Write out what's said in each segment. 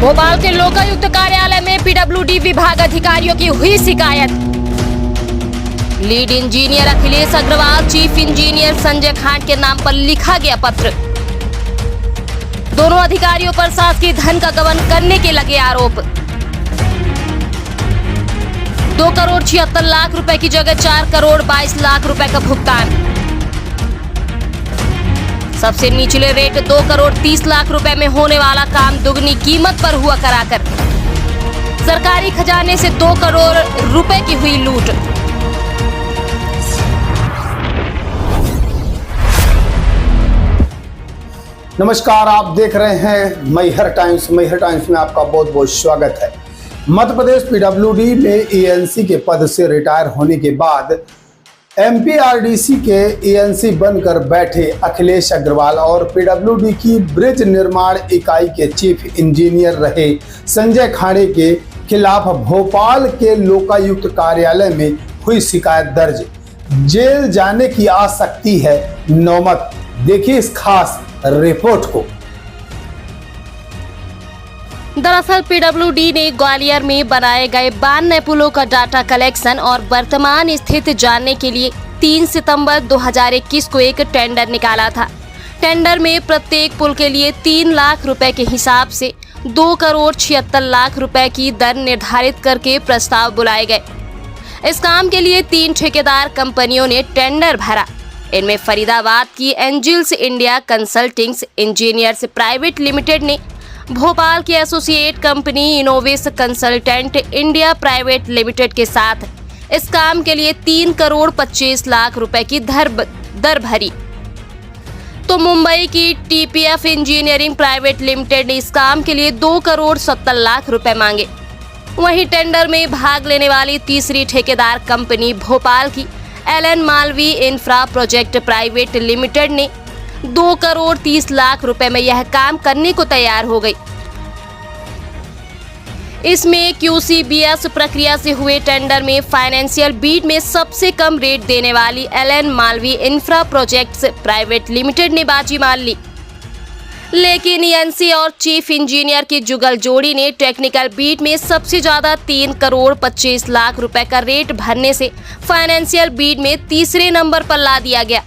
भोपाल के लोकायुक्त कार्यालय में पीडब्ल्यूडी विभाग अधिकारियों की हुई शिकायत। Lead engineer Akhilesh Agarwal, chief engineer Sanjay Khand के नाम पर लिखा गया पत्र। दोनों अधिकारियों पर शासकीय धन का गबन करने के लगे आरोप। 2 करोड़ 76 लाख रुपए की जगह 4 करोड़ 22 लाख रुपए का भुगतान। सबसे निचले रेट 2 करोड़ 30 लाख रुपए में होने वाला काम दुगनी कीमत पर हुआ कराकर सरकारी खजाने से 2 करोड़ रुपए की हुई लूट। नमस्कार, आप देख रहे हैं मैहर टाइम्स। मैहर टाइम्स में आपका बहुत बहुत स्वागत है। मध्य प्रदेश पीडब्ल्यूडी में एएनसी के पद से रिटायर होने के बाद एमपीआरडीसी के एएनसी बनकर बैठे अखिलेश अग्रवाल और पीडब्ल्यूडी की ब्रिज निर्माण इकाई के चीफ इंजीनियर रहे संजय खांडे के खिलाफ भोपाल के लोकायुक्त कार्यालय में हुई शिकायत दर्ज। जेल जाने की आ सकती है नौबत। देखिए इस खास रिपोर्ट को। दरअसल पीडब्ल्यूडी ने ग्वालियर में बनाए गए 92 पुलों का डाटा कलेक्शन और वर्तमान स्थिति जानने के लिए 3 सितंबर 2021 को एक टेंडर निकाला था। टेंडर में प्रत्येक पुल के लिए 3 लाख रुपए के हिसाब से 2 करोड़ 76 लाख रुपए की दर निर्धारित करके प्रस्ताव बुलाए गए। इस काम के लिए 3 ठेकेदार कंपनियों ने टेंडर भरा। इनमें फरीदाबाद की Angels India consulting engineers private limited ने भोपाल की associate company Innovace consultant India private limited के साथ इस काम के लिए 3 करोड़ 25 लाख रुपए की दर भरी। तो मुंबई की टीपीएफ इंजीनियरिंग प्राइवेट लिमिटेड ने इस काम के लिए 2 करोड़ 70 लाख रुपए मांगे। वहीं टेंडर में भाग लेने वाली तीसरी ठेकेदार कंपनी भोपाल की Allen Malvi infra project private limited ने 2 करोड़ 30 लाख रुपए में यह काम करने को तैयार हो गई। इसमें QCBS प्रक्रिया से हुए टेंडर में फाइनेंशियल बीड में सबसे कम रेट देने वाली Allen Malvi infra projects private limited ने बाजी मार ली। लेकिन एएनसी और चीफ इंजीनियर की जुगल जोड़ी ने टेक्निकल बीट में सबसे ज्यादा 3 करोड़ 25 लाख रुपए का रेट भरने से फाइनेंशियल बीट में तीसरे नंबर पर ला दिया गया।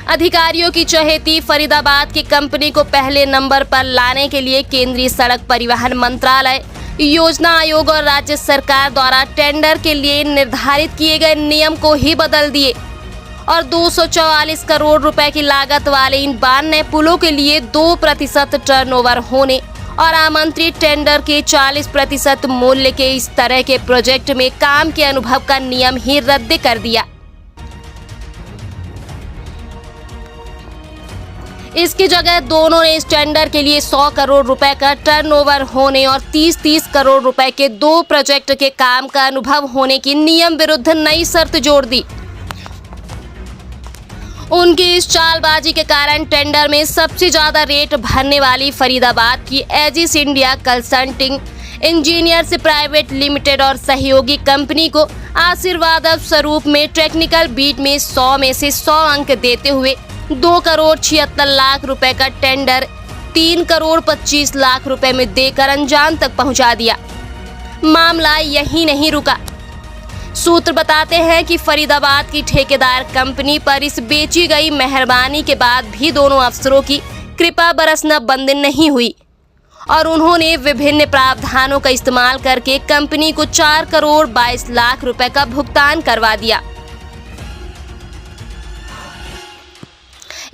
अधिकारियों की चहेती फरीदाबाद की कंपनी को पहले नंबर पर लाने के लिए केंद्रीय सड़क परिवहन मंत्रालय, योजना आयोग और राज्य सरकार द्वारा टेंडर के लिए निर्धारित किए गए नियम को ही बदल दिए और 244 करोड़ रुपए की लागत वाले इन 92 पुलों के लिए 2% टर्नओवर होने और आमंत्रित टेंडर के 40% मूल्य के इस तरह के प्रोजेक्ट में काम के अनुभव का नियम ही रद्द कर दिया। इसकी जगह दोनों ने इस टेंडर के लिए 100 करोड़ रुपए का टर्नओवर होने और 30 करोड़ रुपए के 2 प्रोजेक्ट के काम का अनुभव होने की नियम विरुद्ध नई शर्त जोड़ दी। उनकी इस चालबाजी के कारण टेंडर में सबसे ज्यादा रेट भरने वाली फरीदाबाद की Aegis India consulting engineers private limited और सहयोगी कंपनी को आशीर्वाद स्वरूप में टेक्निकल बीट में 100 में से 100 अंक देते हुए 2 करोड़ 76 लाख रुपए का टेंडर 3 करोड़ 25 लाख रुपए में देकर अंजाम तक पहुंचा दिया। मामला यही नहीं रुका। सूत्र बताते हैं कि फरीदाबाद की ठेकेदार कंपनी पर इस बेची गई मेहरबानी के बाद भी दोनों अफसरों की कृपा बरसना बंद नहीं हुई और उन्होंने विभिन्न प्रावधानों का इस्तेमाल करके कंपनी को 4 करोड़ 22 लाख रुपए का भुगतान करवा दिया।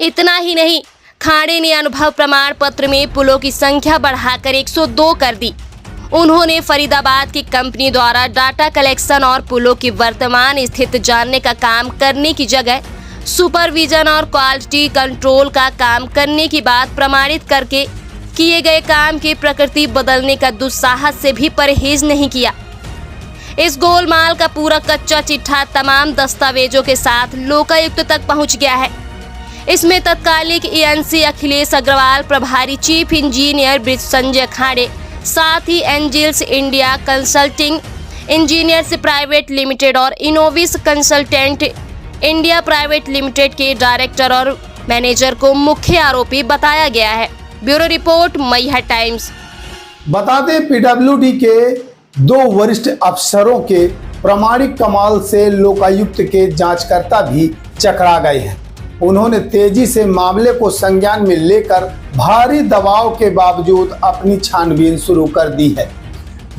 इतना ही नहीं, खांडे ने अनुभव प्रमाण पत्र में पुलों की संख्या बढ़ाकर 102 कर दी। उन्होंने फरीदाबाद की कंपनी द्वारा डाटा कलेक्शन और पुलों की वर्तमान स्थिति जानने का काम करने की जगह सुपरविजन और क्वालिटी कंट्रोल का काम करने की बात प्रमाणित करके किए गए काम की प्रकृति बदलने का दुस्साहस से भी परहेज नहीं किया। इस गोलमाल का पूरा कच्चा चिट्ठा तमाम दस्तावेजों के साथ लोकायुक्त तक पहुंच गया है। इसमें तत्कालिक एएनसी अखिलेश अग्रवाल, प्रभारी chief engineer bridge Sanjay Khande, साथ ही Angels India consulting engineers private limited और Innovis consultant India private limited के डायरेक्टर और मैनेजर को मुख्य आरोपी बताया गया है। Bureau report Maihar times. बता दें पीडब्ल्यूडी के 2 वरिष्ठ अफसरों के प्रामाणिक कमाल से लोकायुक्त के जांचकर्ता भी चकरा गए हैं। उन्होंने तेजी से मामले को संज्ञान में लेकर भारी दबाव के बावजूद अपनी छानबीन शुरू कर दी है,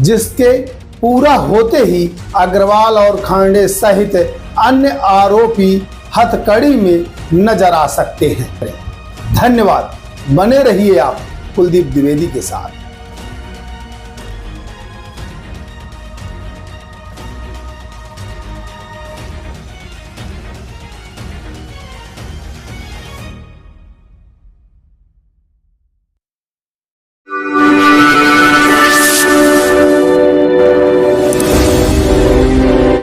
जिसके पूरा होते ही अग्रवाल और खांडे सहित अन्य आरोपी हथकड़ी में नजर आ सकते हैं। धन्यवाद। बने रहिए आप कुलदीप द्विवेदी के साथ।